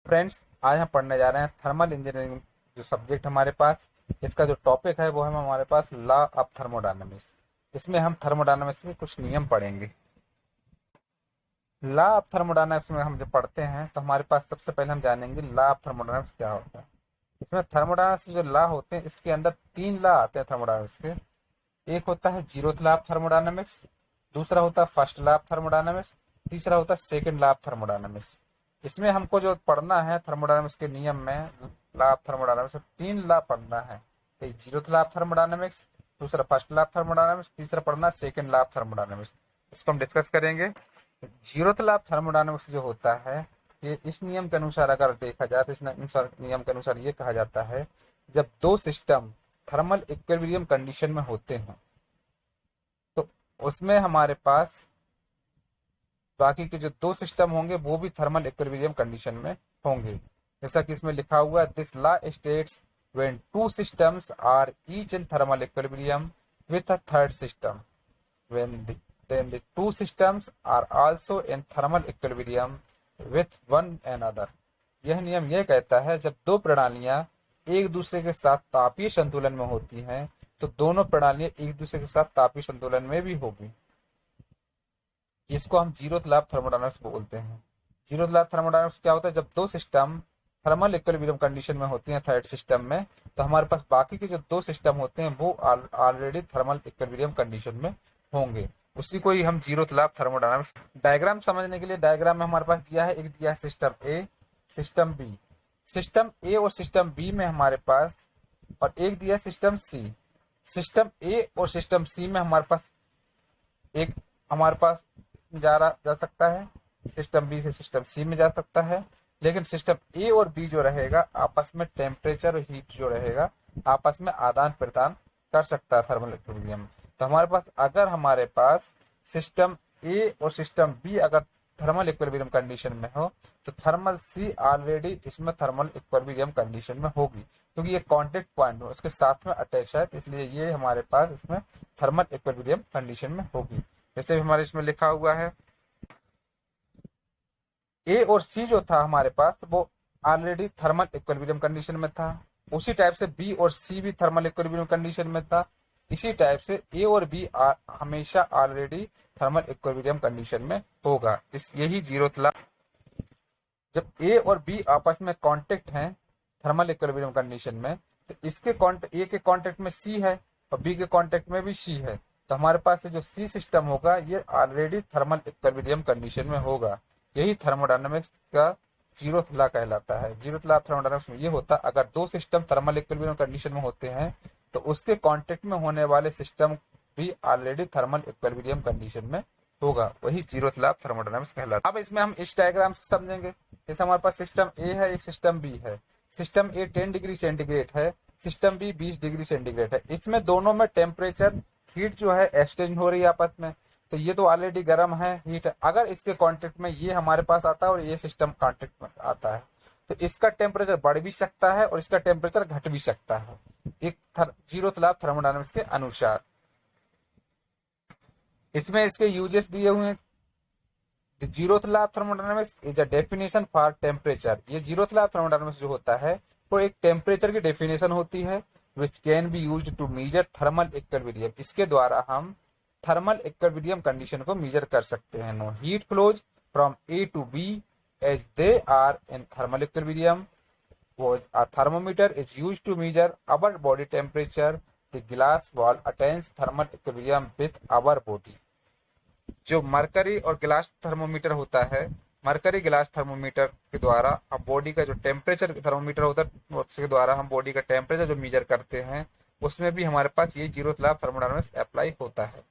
Friends, आज हम पढ़ने जा रहे हैं थर्मल इंजीनियरिंग जो सब्जेक्ट हमारे पास। इसका जो टॉपिक है वो है हमारे पास लॉ ऑफ थर्मोडायनामिक्स। इसमें हम थर्मोडायनामिक्स के कुछ नियम पढ़ेंगे। लॉ ऑफ थर्मोडायनामिक्स में हम जब पढ़ते हैं तो हमारे पास सबसे पहले हम जानेंगे लॉ ऑफ थर्मोडायनामिक्स क्या होता है। इसमें थर्मोडायनामिक्स जो लॉ होते हैं इसके अंदर तीन लॉ आते हैं थर्मोडायनामिक्स के। एक होता है जीरोथ लॉ ऑफ थर्मोडायनामिक्स, दूसरा होता है फर्स्ट लॉ ऑफ थर्मोडायनामिक्स, तीसरा होता है सेकंड लॉ ऑफ थर्मोडायनामिक्स। इसमें हमको जो पढ़ना है थर्मोडायनामिक्स के नियम में लॉ ऑफ थर्मोडायनामिक्स तीन लॉ पढ़ना है। एक जीरोथ लॉ ऑफ थर्मोडायनामिक्स, दूसरा फर्स्ट लॉ ऑफ थर्मोडायनामिक्स, तीसरा पढ़ना सेकंड लॉ ऑफ थर्मोडायनामिक्स। इसको हम डिस्कस करेंगे। जीरोथ लॉ ऑफ थर्मोडायनामिक्स जो होता है ये इस नियम के अनुसार अगर देखा जाए तो इस नियम के अनुसार ये कहा जाता है जब दो सिस्टम थर्मल इक्विलिब्रियम कंडीशन में होते हैं तो उसमें हमारे पास बाकी के जो दो सिस्टम होंगे वो भी थर्मल इक्विलिब्रियम कंडीशन में होंगे। जैसा कि इसमें लिखा हुआ है, this law states when two systems are each in thermal equilibrium with a third system when then the two systems are also in thermal equilibrium with one another। यह नियम यह कहता है जब दो प्रणालियां एक दूसरे के साथ तापीय संतुलन में होती हैं तो दोनों प्रणालियां एक दूसरे के साथ तापीय संतुलन में भी होगी। इसको हम जीरोथ लॉ ऑफ थर्मोडायनामिक्स बोलते हैं। जीरोथ लॉ ऑफ थर्मोडायनामिक्स क्या होता है, जब दो सिस्टम थर्मल इक्विलिब्रियम कंडीशन में होती हैं थर्ड सिस्टम में, तो हमारे पास बाकी के जो दो सिस्टम होते हैं वो ऑलरेडी थर्मल इक्विलिब्रियम कंडीशन में होंगे। उसी को ही हम zeroth law of thermodynamics. Diagram समझने के लिए डायग्राम में हमारे पास दिया है, एक दिया है सिस्टम ए, सिस्टम बी। सिस्टम ए और सिस्टम बी में हमारे पास और एक दिया सिस्टम सी। सिस्टम ए और सिस्टम सी में हमारे पास एक हमारे पास जा सकता है, सिस्टम बी से सिस्टम सी में जा सकता है। लेकिन सिस्टम ए और बी जो रहेगा आपस में टेम्परेचर और हीट जो रहेगा आपस में आदान प्रदान कर सकता है थर्मल इक्विलिब्रियम। तो हमारे पास अगर हमारे पास सिस्टम ए और सिस्टम बी अगर थर्मल इक्विलिब्रियम कंडीशन में हो तो थर्मल सी ऑलरेडी इसमें थर्मल इक्विलिब्रियम कंडीशन में होगी, क्योंकि ये कांटेक्ट पॉइंट उसके साथ में अटैच है, तो इसलिए ये हमारे पास इसमें थर्मल इक्विलिब्रियम कंडीशन में होगी। जैसे भी हमारे इसमें लिखा हुआ है, ए और सी जो था हमारे पास वो ऑलरेडी थर्मल इक्विलिब्रियम कंडीशन में था। उसी टाइप से बी और सी भी थर्मल इक्विलिब्रियम कंडीशन में था। इसी टाइप से ए और बी हमेशा ऑलरेडी थर्मल इक्विलिब्रियम कंडीशन में होगा। इस यही जीरोथ लॉ। जब ए और बी आपस में कांटेक्ट हैं थर्मल इक्विलिब्रियम कंडीशन में, तो इसके ए के कांटेक्ट में सी है और बी के कांटेक्ट में भी सी है, तो हमारे पास जो सी सिस्टम होगा ये ऑलरेडी थर्मल इक्विलिब्रियम कंडीशन में होगा। यही थर्मोडायनामिक्स का जीरोथ लॉ कहलाता है। जीरोथ लॉ ऑफ थर्मोडायनामिक्स में ये होता है अगर दो सिस्टम थर्मल इक्विलिब्रियम कंडीशन में होते हैं तो उसके कांटेक्ट में होने वाले सिस्टम भी ऑलरेडी थर्मल इक्विलिब्रियम कंडीशन में होगा। वही जीरोथ लॉ ऑफ थर्मोडायनामिक्स कहलाता है। अब इसमें हम इस डायग्राम से समझेंगे। जैसे हमारे पास सिस्टम ए है, एक सिस्टम बी है। सिस्टम ए 10 डिग्री सेंटीग्रेड है, सिस्टम बी 20 डिग्री सेंटीग्रेड है। इसमें दोनों में टेम्परेचर हीट जो है एक्सचेंज हो रही है आपस में, तो ये तो ऑलरेडी गर्म है, हीट है। अगर इसके कांटेक्ट में ये हमारे पास आता है और ये सिस्टम कांटेक्ट में आता है तो इसका टेम्परेचर बढ़ भी सकता है और इसका टेम्परेचर घट भी सकता है, एक जीरोथ लॉ ऑफ थर्मोडायनामिक्स के अनुसार। इसमें इसके यूजेस दिए हुए हैं। The zeroth law of thermodynamics is a definition for temperature। ये zeroth law of thermodynamics जो होता है वो एक टेम्परेचर की डेफिनेशन होती है which can be used to measure thermal equilibrium। इसके द्वारा हम थर्मल इक्विलिब्रियम कंडीशन को मेजर कर सकते हैं। No heat flows from A to B as they are in thermal equilibrium. A thermometer is used to measure our body temperature। The glass wall attains thermal equilibrium with our body। जो mercury और glass thermometer होता है, mercury glass thermometer के द्वारा हम body का जो temperature thermometer होता है उसके द्वारा हम बॉडी का टेम्परेचर जो मेजर करते हैं उसमें भी हमारे पास ये zeroth law of thermodynamics apply होता है।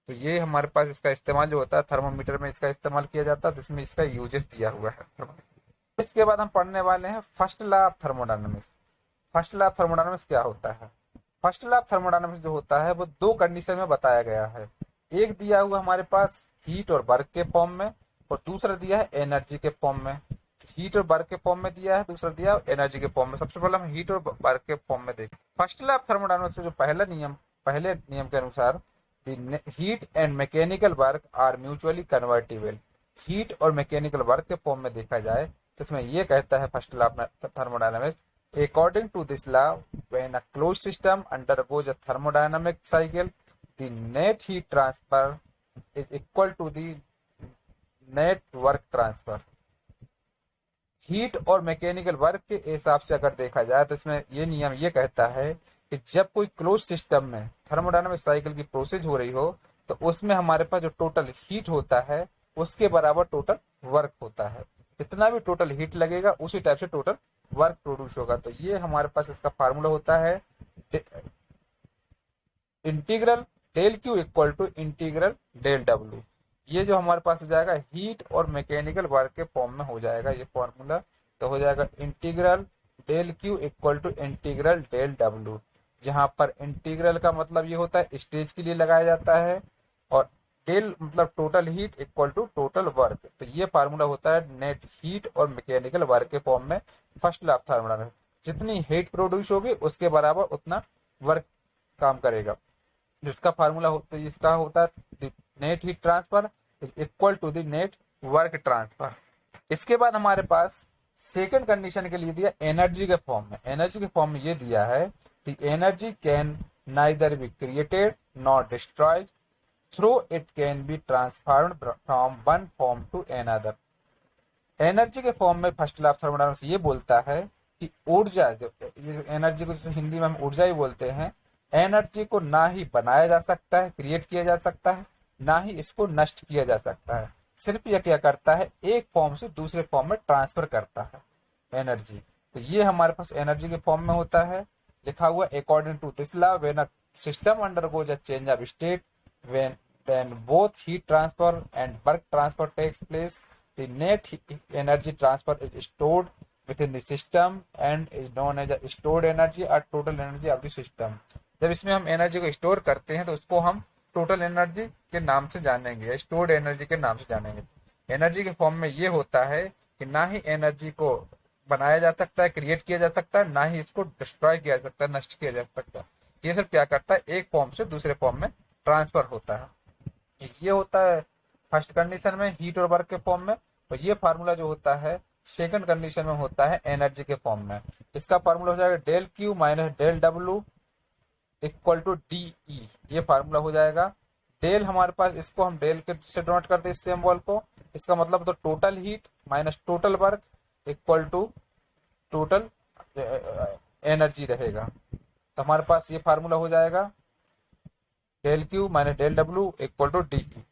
तो ये हमारे पास इसका इस्तेमाल जो होता है थर्मोमीटर में इसका इस्तेमाल किया जाता है, जिसमें इसका यूजेस दिया हुआ है। इसके बाद हम पढ़ने वाले हैं first law of thermodynamics. First law of thermodynamics क्या होता है? फर्स्ट लॉ ऑफ थर्मोडायनामिक्स जो होता है वो दो कंडीशन में बताया गया है। एक दिया हुआ हमारे पास हीट और वर्क के फॉर्म में और दूसरा दिया है एनर्जी के फॉर्म में। हीट और वर्क के फॉर्म में दिया है, दूसरा दिया है एनर्जी के फॉर्म में। सबसे पहले हम हीट और वर्क के फॉर्म में देखें। फर्स्ट लॉ ऑफ थर्मोडायनामिक्स जो पहले नियम के अनुसार heat and mechanical work are mutually convertible. Heat और मैकेनिकल वर्क के फॉर्म में देखा जाए तो इसमें ये कहता है first law of thermodynamics, according to this law when a close system undergoes a thermodynamic cycle the net heat transfer is equal to the net work transfer. Heat और मैकेनिकल वर्क के हिसाब से अगर देखा जाए तो इसमें ये नियम ये कहता है कि जब कोई क्लोज सिस्टम में थर्मोडायनामिक साइकिल की प्रोसेस हो रही हो तो उसमें हमारे पास जो टोटल हीट होता है उसके बराबर टोटल वर्क होता है। कितना भी टोटल हीट लगेगा उसी टाइप से टोटल वर्क प्रोड्यूस होगा। तो ये हमारे पास इसका फार्मूला होता है integral del Q equal to integral del W. ये जो हमारे पास हो जाएगा हीट और मैकेनिकल वर्क के फॉर्म में हो जाएगा ये फॉर्मूला। तो हो जाएगा integral del Q equal to integral del W, जहां पर इंटीग्रल का मतलब ये होता है स्टेज के लिए लगाया जाता है और डेल मतलब total heat equal to total work. तो ये फार्मूला होता है नेट हीट और मैकेनिकल वर्क के फॉर्म में फर्स्ट लॉ ऑफ थर्मोडायनामिक्स। जितनी हीट प्रोड्यूस होगी उसके बराबर उतना वर्क काम करेगा। जिसका फार्मूला होता है इसका होता है net heat transfer is equal to the net work transfer. इसके बाद हमारे पास सेकंड कंडीशन के लिए दिया एनर्जी के फॉर्म में। एनर्जी के फॉर्म में ये दिया है the energy can neither be created not destroyed through it can be transformed from one form to another. Energy के फॉर्म में फर्स्ट लॉ ऑफ थर्मोडायनामिक्स ये बोलता है कि ऊर्जा, जो एनर्जी को जैसे हिंदी में हम ऊर्जा ही बोलते हैं, एनर्जी को ना ही बनाया जा सकता है, क्रिएट किया जा सकता है, ना ही इसको नष्ट किया जा सकता है। सिर्फ यह क्या करता है, एक फॉर्म से दूसरे फॉर्म में ट्रांसफर करता है एनर्जी। तो ये हमारे पास एनर्जी के फॉर्म में होता है, लिखा हुआ according to this law when a system undergoes a change of state when then both heat transfer and work transfer takes place the net energy transfer is stored within the system and is known as a stored energy or total energy of the system। जब इसमें हम energy को store करते हैं तो उसको हम total energy के नाम से जानेंगे या स्टोर्ड एनर्जी के नाम से जानेंगे। एनर्जी के फॉर्म में ये होता है कि ना ही एनर्जी को बनाया जा सकता है, क्रिएट किया जा सकता है, ना ही इसको डिस्ट्रॉय किया जा सकता है, नष्ट किया जा सकता है। ये सिर्फ क्या करता है, एक फॉर्म से दूसरे फॉर्म में ट्रांसफर होता है। ये होता है फर्स्ट कंडीशन में हीट और वर्क के फॉर्म में। और ये फार्मूला जो होता है सेकंड कंडीशन में होता है एनर्जी के फॉर्म में। इसका फार्मूला हो जाएगा del Q minus del W equal to D E. ये फार्मूला हो जाएगा। डेल हमारे पास, इसको हम डेल के से डिनोट करते हैं इस सिंबल को। इसका मतलब तो total heat minus total work equal to total energy रहेगा। तो हमारे पास ये फार्मूला हो जाएगा del Q minus del W equal to D E.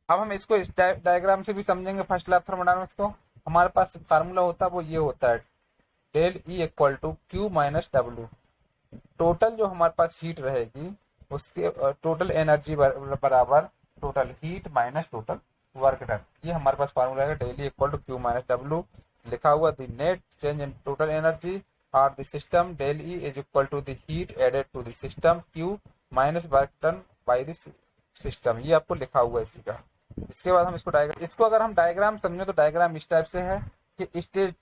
अब हम इसको इस डायग्राम से भी समझेंगे फर्स्ट लॉ ऑफ थर्मोडायनामिक्स को। हमारे पास फार्मूला होता है वो ये होता है del E equal to Q minus W. Total जो हमारे पास हीट रहेगी उसके टोटल एनर्जी बराबर total heat minus total work done. ये हमारे पास फार्मूला है del E equal to Q minus W. लिखा हुआ the net change in total energy और the system del E is equal to the heat added to the system Q minus work done by the system. ये आपको लिखा हुआ है इसी का। इसके बाद हम इसको अगर हम डायग्राम समझे तो डायग्राम इस टाइप से है कि स्टेज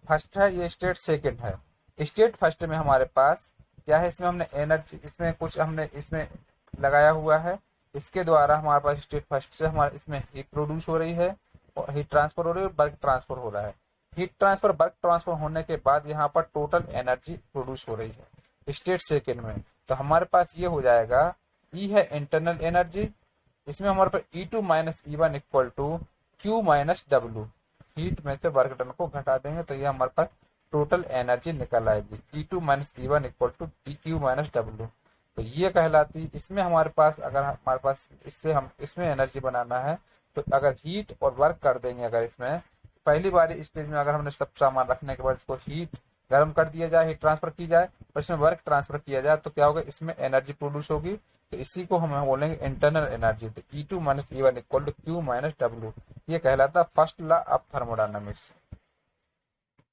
फर्स्ट है, ये स्टेट सेकंड है। स्टेट फर्स्ट में हमारे पास क्या है, इसमें हमने एनर्जी, इसमें कुछ हमने इसमें लगाया हुआ है। इसके द्वारा हमारे पास स्टेट फर्स्ट से हमारे इसमें हीट प्रोड्यूस हो रही है और हीट ट्रांसफर हो रही है और वर्क ट्रांसफर हो रहा है। हीट ट्रांसफर वर्क ट्रांसफर होने के बाद यहाँ पर टोटल एनर्जी प्रोड्यूस हो रही है स्टेट सेकंड में। तो हमारे पास ये हो जाएगा ई है इंटरनल एनर्जी। इसमें हमारे पास E2 minus E1 equal to Q minus W. Heat में से वर्क डन को घटा देंगे तो ये हमारे पास टोटल एनर्जी निकल आएगी E2 minus E1 equal to D Q minus W. तो ये कहलाती, इसमें हमारे पास अगर हमारे पास इससे हम इसमें एनर्जी बनाना है तो अगर हीट और वर्क कर देंगे, अगर इसमें पहली बार स्टेज में अगर हमने सब सामान रखने के बाद इसको हीट गर्म कर दिया जाए, हीट ट्रांसफर की जाए और इसमें वर्क ट्रांसफर किया जाए तो क्या होगा, इसमें एनर्जी प्रोड्यूस होगी। तो इसी को हम बोलेंगे इंटरनल एनर्जी। तो E2 minus E1 equal to Q minus W. ये कहलाता है फर्स्ट लॉ ऑफ थर्मोडायनामिक्स।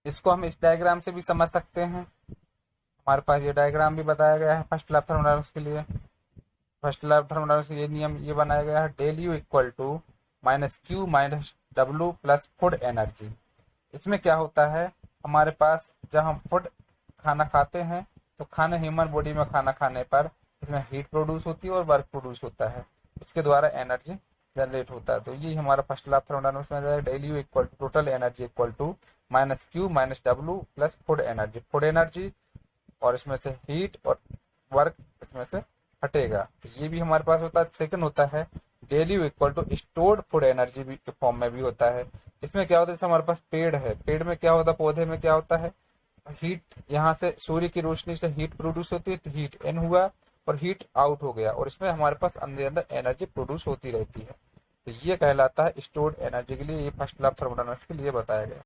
इसको हम इस डायग्राम से भी समझ सकते हैं। हमारे पास ये डायग्राम भी बताया गया है फर्स्ट लॉ ऑफ थर्मोडायनामिक्स के लिए। फर्स्ट लॉ ऑफ थर्मोडायनामिक्स के ये नियम ये बनाया गया है del U equal to minus Q minus W plus food energy. इसमें क्या होता है, हमारे पास जब हम फूड खाना खाते हैं तो खाना ह्यूमन बॉडी में खाना खाने पर इसमें हीट प्रोड्यूस होती है और वर्क प्रोड्यूस होता है। इसके द्वारा एनर्जी जनरेट होता है। तो ये हमारा फर्स्ट लॉ ऑफ थर्मोडायनामिक्स में आ जाएगा, del U equal to total energy equal to minus Q minus W plus food energy और इसमें से हीट और वर्क इसमें से हटेगा। तो ये भी हमारे पास होता है। सेकंड होता है del U equal to stored food energy भी के फॉर्म में भी होता है। इसमें क्या होता है, जैसे हमारे पास पेड़ है, पेड़ में क्या होता है, पौधे में क्या होता है, हीट यहाँ से सूर्य की रोशनी से हीट प्रोड्यूस होती है, तो हीट इन हुआ और हीट आउट हो गया, और इसमें हमारे पास अंदर अंदर एनर्जी प्रोड्यूस होती रहती है। तो ये कहलाता है स्टोर्ड एनर्जी के लिए, ये फर्स्ट लॉ ऑफ थर्मोडायनामिक्स के लिए बताया गया।